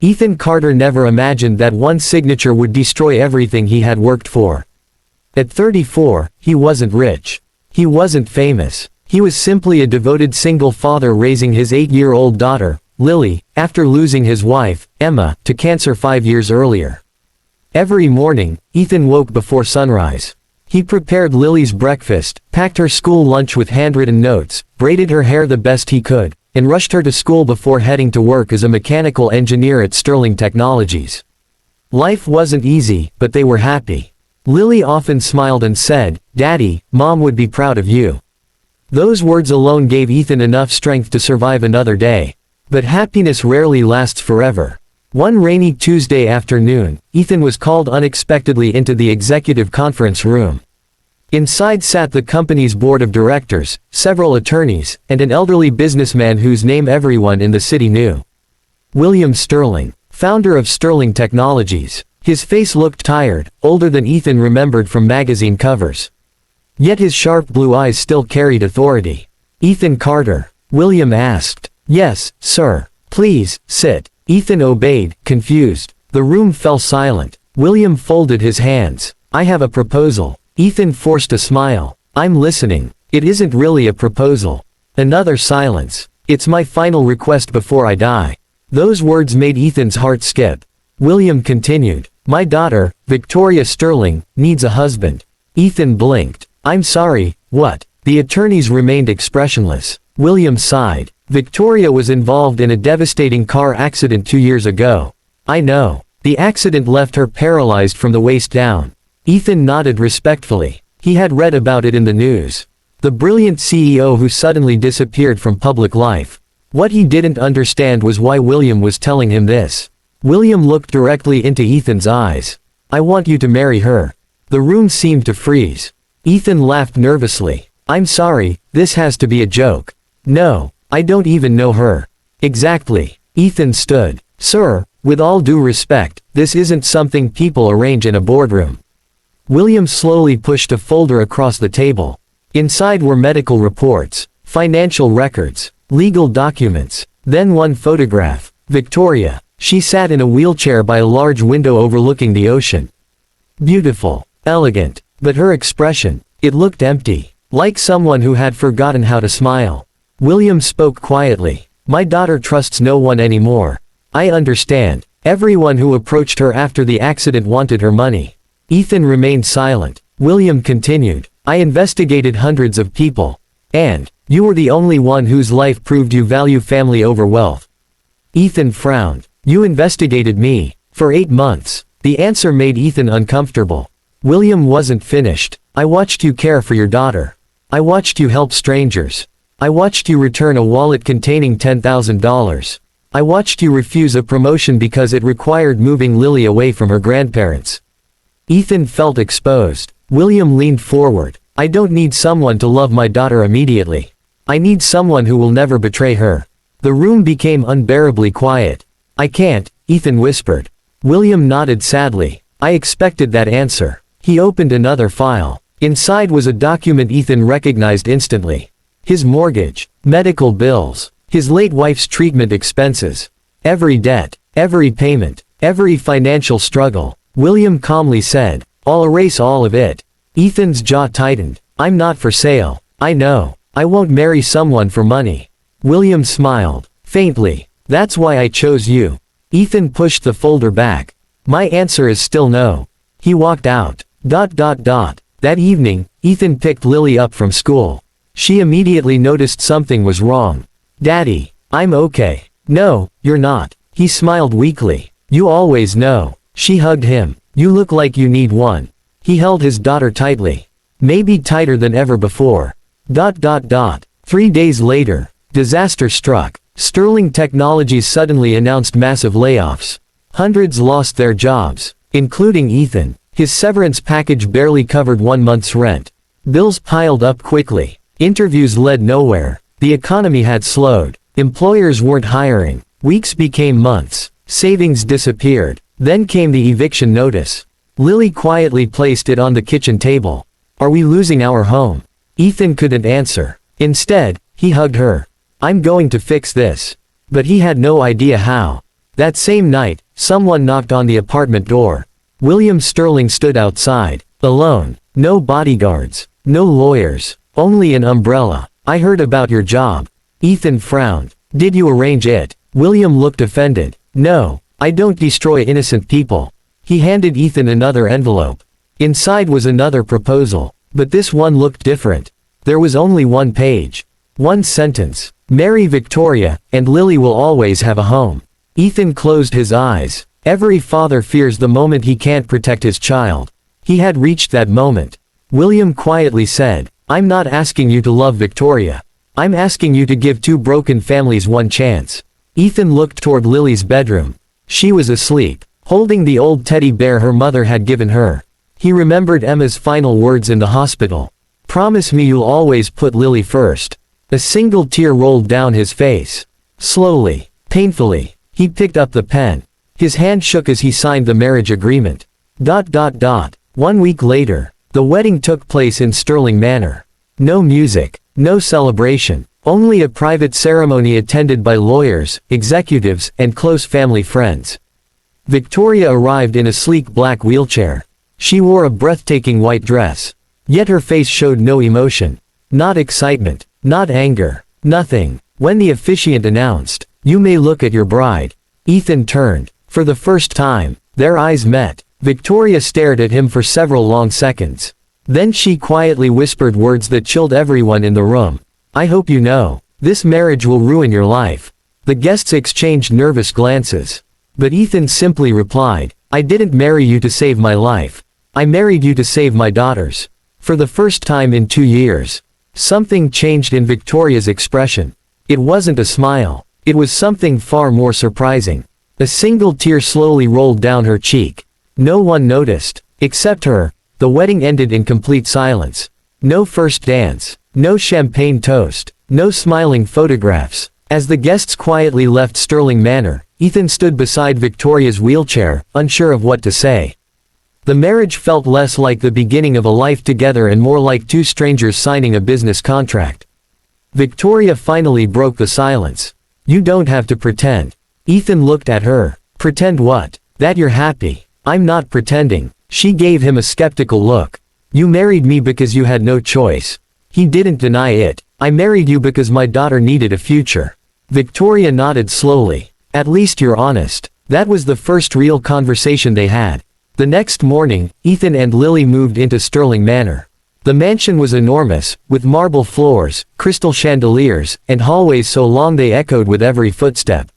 Ethan Carter never imagined that one signature would destroy everything he had worked for. At 34, he wasn't rich. He wasn't famous. He was simply a devoted single father raising his 8-year-old daughter, Lily, after losing his wife, Emma, to cancer 5 years earlier. Every morning, Ethan woke before sunrise. He prepared Lily's breakfast, packed her school lunch with handwritten notes, braided her hair the best he could, and rushed her to school before heading to work as a mechanical engineer at Sterling Technologies. Life wasn't easy, but they were happy. Lily often smiled and said, "Daddy, Mom would be proud of you." Those words alone gave Ethan enough strength to survive another day. But happiness rarely lasts forever. One rainy Tuesday afternoon, Ethan was called unexpectedly into the executive conference room. Inside sat the company's board of directors, several attorneys, and an elderly businessman whose name everyone in the city knew. William Sterling, founder of Sterling Technologies. His face looked tired, older than Ethan remembered from magazine covers. Yet his sharp blue eyes still carried authority. "Ethan Carter?" William asked. "Yes, sir. Please, sit." Ethan obeyed, confused. The room fell silent. William folded his hands. "I have a proposal." Ethan forced a smile. "I'm listening." "It isn't really a proposal." Another silence. "It's my final request before I die." Those words made Ethan's heart skip. William continued. "My daughter, Victoria Sterling, needs a husband." Ethan blinked. "I'm sorry, what?" The attorneys remained expressionless. William sighed. "Victoria was involved in a devastating car accident 2 years ago." "I know. The accident left her paralyzed from the waist down." Ethan nodded respectfully. He had read about it in the news. The brilliant CEO who suddenly disappeared from public life. What he didn't understand was why William was telling him this. William looked directly into Ethan's eyes. "I want you to marry her." The room seemed to freeze. Ethan laughed nervously. "I'm sorry, this has to be a joke." "No, I don't even know her." "Exactly." Ethan stood. "Sir, with all due respect, this isn't something people arrange in a boardroom." William slowly pushed a folder across the table. Inside were medical reports, financial records, legal documents, then one photograph. Victoria. She sat in a wheelchair by a large window overlooking the ocean. Beautiful, elegant, but her expression, it looked empty, like someone who had forgotten how to smile. William spoke quietly. "My daughter trusts no one anymore." "I understand. Everyone who approached her after the accident wanted her money." Ethan remained silent. William continued. "I investigated hundreds of people. And you were the only one whose life proved you value family over wealth." Ethan frowned. "You investigated me. For 8 months. The answer made Ethan uncomfortable. William wasn't finished. "I watched you care for your daughter. I watched you help strangers. I watched you return a wallet containing $10,000. I watched you refuse a promotion because it required moving Lily away from her grandparents." Ethan felt exposed. William leaned forward. "I don't need someone to love my daughter immediately. I need someone who will never betray her." The room became unbearably quiet. "I can't," Ethan whispered. William nodded sadly. "I expected that answer." He opened another file. Inside was a document Ethan recognized instantly. His mortgage, medical bills, his late wife's treatment expenses. Every debt, every payment, every financial struggle. William calmly said, "I'll erase all of it." Ethan's jaw tightened. "I'm not for sale. I know. I won't marry someone for money." William smiled. Faintly. "That's why I chose you." Ethan pushed the folder back. "My answer is still no." He walked out. That evening, Ethan picked Lily up from school. She immediately noticed something was wrong. "Daddy, I'm okay." "No, you're not." He smiled weakly. "You always know." She hugged him. "You look like you need one." He held his daughter tightly. Maybe tighter than ever before. 3 days later, disaster struck. Sterling Technologies suddenly announced massive layoffs. Hundreds lost their jobs, including Ethan. His severance package barely covered 1 month's rent. Bills piled up quickly. Interviews led nowhere. The economy had slowed. Employers weren't hiring. Weeks became months. Savings disappeared. Then came the eviction notice. Lily quietly placed it on the kitchen table. "Are we losing our home?" Ethan couldn't answer. Instead, he hugged her. "I'm going to fix this." But he had no idea how. That same night, someone knocked on the apartment door. William Sterling stood outside, alone. No bodyguards, no lawyers, only an umbrella. "I heard about your job." Ethan frowned. "Did you arrange it?" William looked offended. "No, I don't destroy innocent people." He handed Ethan another envelope. Inside was another proposal, but this one looked different. There was only one page. One sentence. "Marry Victoria, and Lily will always have a home." Ethan closed his eyes. Every father fears the moment he can't protect his child. He had reached that moment. William quietly said, "I'm not asking you to love Victoria. I'm asking you to give two broken families one chance." Ethan looked toward Lily's bedroom. She was asleep, holding the old teddy bear her mother had given her. He remembered Emma's final words in the hospital. "Promise me you'll always put Lily first." A single tear rolled down his face. Slowly, painfully, he picked up the pen. His hand shook as he signed the marriage agreement. 1 week later, the wedding took place in Sterling Manor. No music, no celebration, only a private ceremony attended by lawyers, executives, and close family friends. Victoria arrived in a sleek black wheelchair. She wore a breathtaking white dress. Yet her face showed no emotion. Not excitement, not anger, nothing. When the officiant announced, "You may look at your bride," Ethan turned. For the first time, their eyes met. Victoria stared at him for several long seconds. Then she quietly whispered words that chilled everyone in the room. "I hope you know, this marriage will ruin your life." The guests exchanged nervous glances. But Ethan simply replied, "I didn't marry you to save my life. I married you to save my daughters." For the first time in 2 years, something changed in Victoria's expression. It wasn't a smile. It was something far more surprising. A single tear slowly rolled down her cheek. No one noticed, except her. The wedding ended in complete silence. No first dance, no champagne toast, no smiling photographs. As the guests quietly left Sterling Manor, Ethan stood beside Victoria's wheelchair, unsure of what to say. The marriage felt less like the beginning of a life together and more like two strangers signing a business contract. Victoria finally broke the silence. "You don't have to pretend." Ethan looked at her. "Pretend what? That you're happy." "I'm not pretending." She gave him a skeptical look. "You married me because you had no choice." He didn't deny it. "I married you because my daughter needed a future." Victoria nodded slowly. "At least you're honest." That was the first real conversation they had. The next morning, Ethan and Lily moved into Sterling Manor. The mansion was enormous, with marble floors, crystal chandeliers, and hallways so long they echoed with every footstep.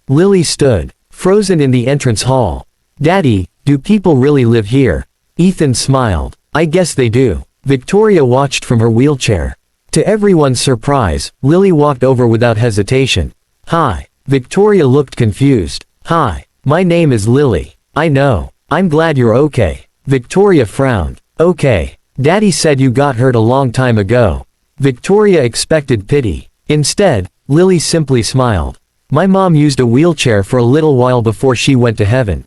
Lily stood, frozen in the entrance hall. "Daddy, do people really live here?" Ethan smiled. "I guess they do." Victoria watched from her wheelchair. To everyone's surprise, Lily walked over without hesitation. "Hi." Victoria looked confused. "Hi, my name is Lily." "I know. I'm glad you're okay." Victoria frowned. "Okay. Daddy said you got hurt a long time ago." Victoria expected pity. Instead, Lily simply smiled. "My mom used a wheelchair for a little while before she went to heaven."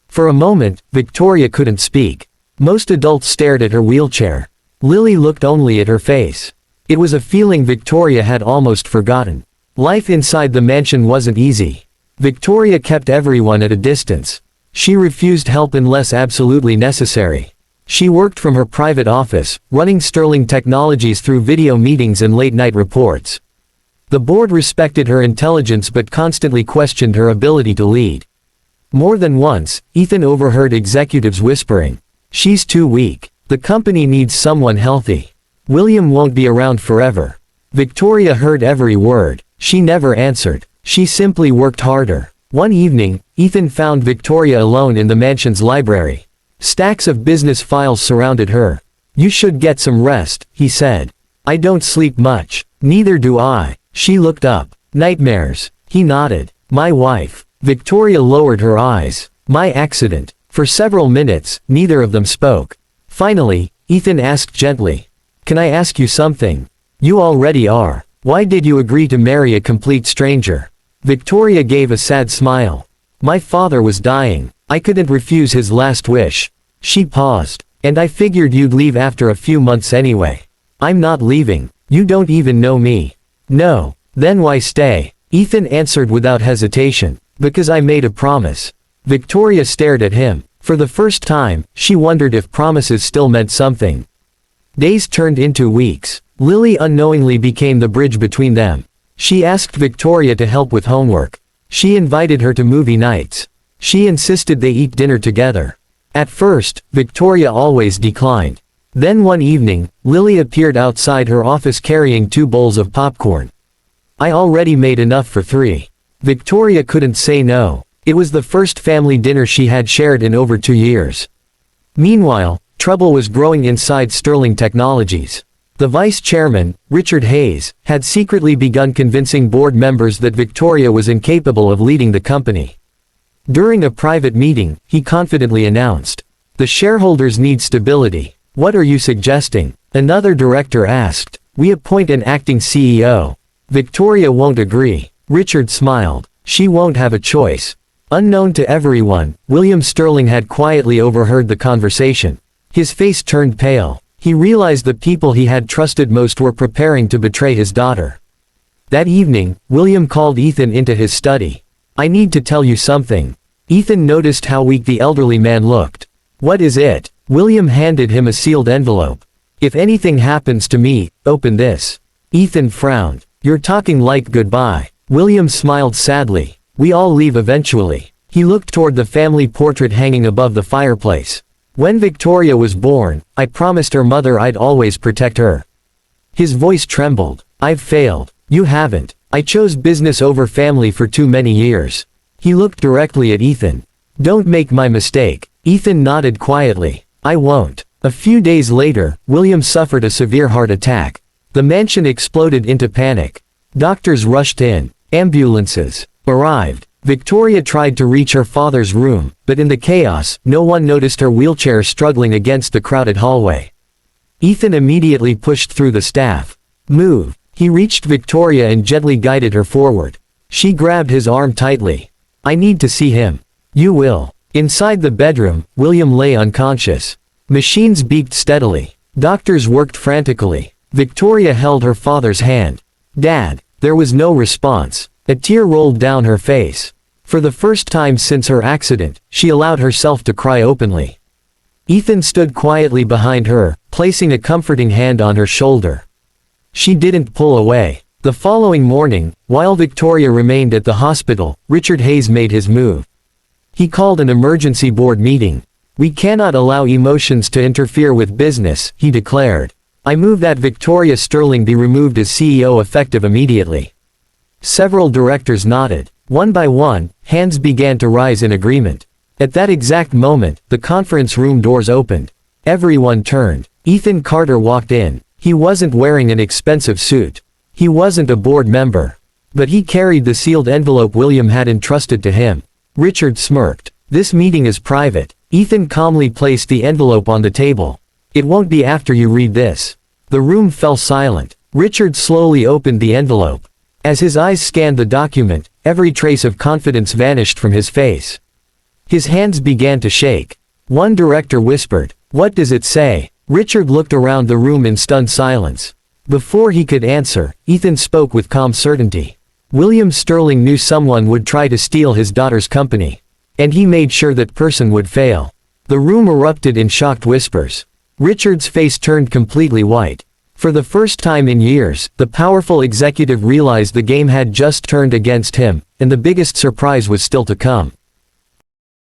For a moment, Victoria couldn't speak. Most adults stared at her wheelchair. Lily looked only at her face. It was a feeling Victoria had almost forgotten. Life inside the mansion wasn't easy. Victoria kept everyone at a distance. She refused help unless absolutely necessary. She worked from her private office, running Sterling Technologies through video meetings and late-night reports. The board respected her intelligence but constantly questioned her ability to lead. More than once, Ethan overheard executives whispering, "She's too weak. The company needs someone healthy. William won't be around forever." Victoria heard every word. She never answered. She simply worked harder. One evening, Ethan found Victoria alone in the mansion's library. Stacks of business files surrounded her. "You should get some rest," he said. "I don't sleep much." "Neither do I." She looked up. "Nightmares." He nodded. "My wife." Victoria lowered her eyes. "My accident." For several minutes, neither of them spoke. Finally, Ethan asked gently, "Can I ask you something?" "You already are. Why did you agree to marry a complete stranger?" Victoria gave a sad smile. "My father was dying. I couldn't refuse his last wish." She paused. "And I figured you'd leave after a few months anyway." "I'm not leaving. You don't even know me." "No. Then why stay?" Ethan answered without hesitation. Because I made a promise. Victoria stared at him. For the first time, she wondered if promises still meant something. Days turned into weeks. Lily unknowingly became the bridge between them. She asked Victoria to help with homework. She invited her to movie nights. She insisted they eat dinner together. At first, Victoria always declined. Then one evening, Lily appeared outside her office carrying 2 bowls of popcorn. I already made enough for 3. Victoria couldn't say no. It was the first family dinner she had shared in over 2 years. Meanwhile, trouble was growing inside Sterling Technologies. The vice chairman, Richard Hayes, had secretly begun convincing board members that Victoria was incapable of leading the company. During a private meeting, he confidently announced, "The shareholders need stability. What are you suggesting?" Another director asked, "We appoint an acting CEO. Victoria won't agree." Richard smiled. "She won't have a choice." Unknown to everyone, William Sterling had quietly overheard the conversation. His face turned pale. He realized the people he had trusted most were preparing to betray his daughter. That evening, William called Ethan into his study. "I need to tell you something." Ethan noticed how weak the elderly man looked. "What is it?" William handed him a sealed envelope. "If anything happens to me, open this." Ethan frowned. "You're talking like goodbye." William smiled sadly. "We all leave eventually." He looked toward the family portrait hanging above the fireplace. "When Victoria was born, I promised her mother I'd always protect her." His voice trembled. "I've failed. You haven't. I chose business over family for too many years." He looked directly at Ethan. "Don't make my mistake." Ethan nodded quietly. "I won't." A few days later, William suffered a severe heart attack. The mansion exploded into panic. Doctors rushed in. Ambulances arrived. Victoria tried to reach her father's room, but in the chaos, no one noticed her wheelchair struggling against the crowded hallway. Ethan immediately pushed through the staff. "Move." He reached Victoria and gently guided her forward. She grabbed his arm tightly. "I need to see him." "You will." Inside the bedroom, William lay unconscious. Machines beeped steadily. Doctors worked frantically. Victoria held her father's hand. "Dad." There was no response. A tear rolled down her face. For the first time since her accident, she allowed herself to cry openly. Ethan stood quietly behind her, placing a comforting hand on her shoulder. She didn't pull away. The following morning, while Victoria remained at the hospital, Richard Hayes made his move. He called an emergency board meeting. "We cannot allow emotions to interfere with business," he declared. "I move that Victoria Sterling be removed as CEO effective immediately." Several directors nodded. One by one, hands began to rise in agreement. At that exact moment, the conference room doors opened. Everyone turned. Ethan Carter walked in. He wasn't wearing an expensive suit. He wasn't a board member. But he carried the sealed envelope William had entrusted to him. Richard smirked. "This meeting is private." Ethan calmly placed the envelope on the table. "It won't be after you read this." The room fell silent. Richard slowly opened the envelope. As his eyes scanned the document, every trace of confidence vanished from his face. His hands began to shake. One director whispered, "What does it say?" Richard looked around the room in stunned silence. Before he could answer, Ethan spoke with calm certainty. William Sterling knew someone would try to steal his daughter's company. And he made sure that person would fail. The room erupted in shocked whispers. Richard's face turned completely white. For the first time in years, the powerful executive realized the game had just turned against him, and the biggest surprise was still to come.